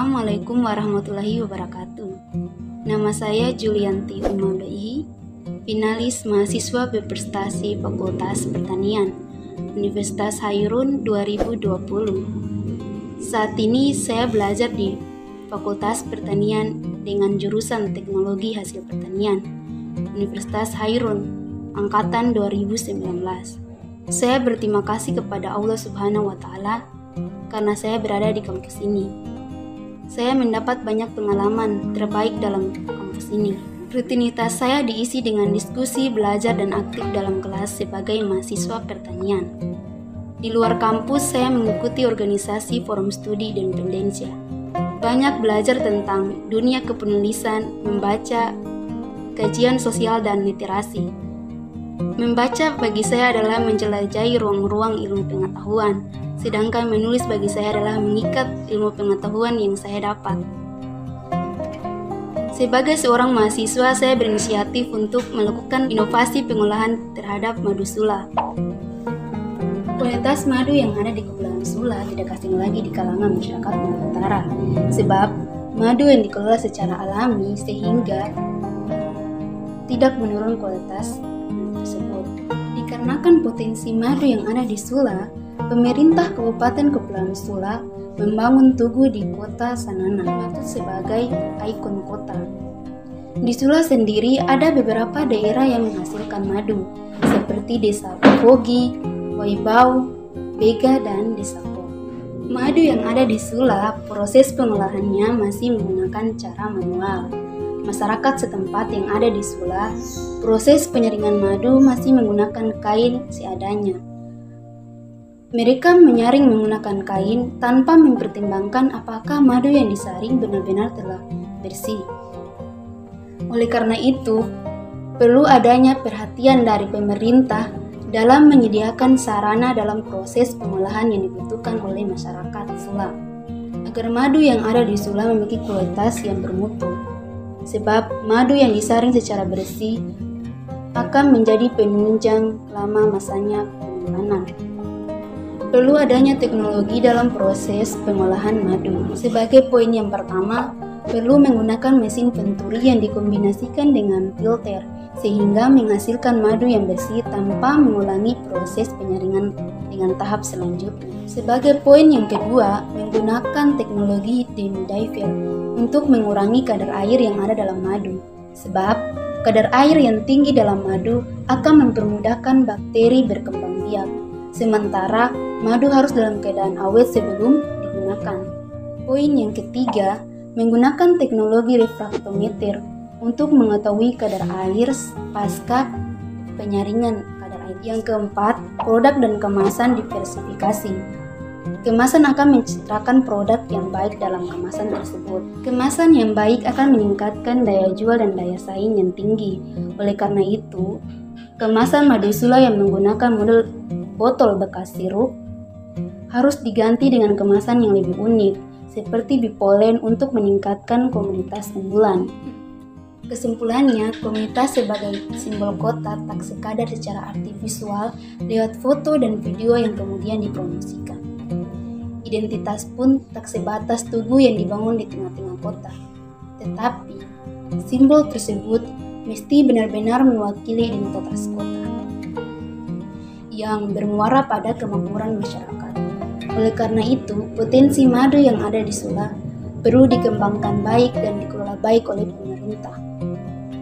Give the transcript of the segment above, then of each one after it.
Assalamualaikum warahmatullahi wabarakatuh. Nama saya Julianti Umaulaihi, finalis mahasiswa berprestasi Fakultas Pertanian, Universitas Hairun 2020. Saat ini saya belajar di Fakultas Pertanian dengan jurusan Teknologi Hasil Pertanian, Universitas Hairun, Angkatan 2019. Saya berterima kasih kepada Allah Subhanahu wa Ta'ala karena saya berada di kampus ini. Saya mendapat banyak pengalaman terbaik dalam kampus ini. Rutinitas saya diisi dengan diskusi, belajar, dan aktif dalam kelas sebagai mahasiswa pertanian. Di luar kampus, saya mengikuti organisasi forum studi dan pendensia. Banyak belajar tentang dunia kepenulisan, membaca, kajian sosial, dan literasi. Membaca bagi saya adalah menjelajahi ruang-ruang ilmu pengetahuan, sedangkan menulis bagi saya adalah mengikat ilmu pengetahuan yang saya dapat. Sebagai seorang mahasiswa, saya berinisiatif untuk melakukan inovasi pengolahan terhadap madu sula. Kualitas madu yang ada di Kepulauan Sula tidak asing lagi di kalangan masyarakat Maluku Utara, sebab madu yang dikelola secara alami sehingga tidak menurun kualitas tersebut. Dikarenakan potensi madu yang ada di Sula, pemerintah Kabupaten Kepulauan Sula membangun tugu di kota Sanana patut sebagai ikon kota. Di Sula sendiri ada beberapa daerah yang menghasilkan madu, seperti Desa Pogi, Waibau, Bega, dan Desa Po. Madu yang ada di Sula, proses pengolahannya masih menggunakan cara manual. Masyarakat setempat yang ada di Sula, proses penyaringan madu masih menggunakan kain seadanya. Mereka menyaring menggunakan kain tanpa mempertimbangkan apakah madu yang disaring benar-benar telah bersih. Oleh karena itu, perlu adanya perhatian dari pemerintah dalam menyediakan sarana dalam proses pengolahan yang dibutuhkan oleh masyarakat Sula, agar madu yang ada di Sula memiliki kualitas yang bermutu. Sebab madu yang disaring secara bersih akan menjadi penunjang lama masanya penyimpanan. Perlu adanya teknologi dalam proses pengolahan madu. Sebagai poin yang pertama, perlu menggunakan mesin penturi yang dikombinasikan dengan filter sehingga menghasilkan madu yang bersih tanpa mengulangi proses penyaringan dengan tahap selanjutnya. Sebagai poin yang kedua, menggunakan teknologi denidifier untuk mengurangi kadar air yang ada dalam madu. Sebab kadar air yang tinggi dalam madu akan mempermudahkan bakteri berkembang biak. Sementara madu harus dalam keadaan awet sebelum digunakan. Poin yang ketiga, menggunakan teknologi refraktometer untuk mengetahui kadar air pasca penyaringan kadar air. Yang keempat, produk dan kemasan diversifikasi. Kemasan akan mencitrakan produk yang baik dalam kemasan tersebut. Kemasan yang baik akan meningkatkan daya jual dan daya saing yang tinggi. Oleh karena itu, kemasan madu sula yang menggunakan model botol bekas sirup harus diganti dengan kemasan yang lebih unik, seperti bipolen untuk meningkatkan komunitas unggulan. Kesimpulannya, komunitas sebagai simbol kota tak sekadar secara artifisial lewat foto dan video yang kemudian dipromosikan. Identitas pun tak sebatas tugu yang dibangun di tengah-tengah kota, tetapi simbol tersebut mesti benar-benar mewakili identitas kota yang bermuara pada kemakmuran masyarakat. Oleh karena itu, potensi madu yang ada di Sula perlu dikembangkan baik dan dikelola baik oleh pemerintah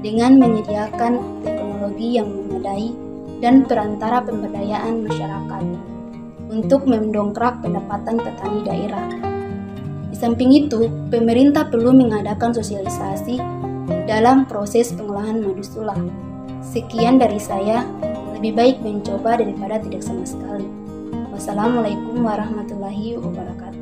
dengan menyediakan teknologi yang memadai dan perantara pemberdayaan masyarakat untuk mendongkrak pendapatan petani daerah. Di samping itu, pemerintah perlu mengadakan sosialisasi dalam proses pengolahan madu sula. Sekian dari saya, lebih baik mencoba daripada tidak sama sekali. Wassalamualaikum warahmatullahi wabarakatuh.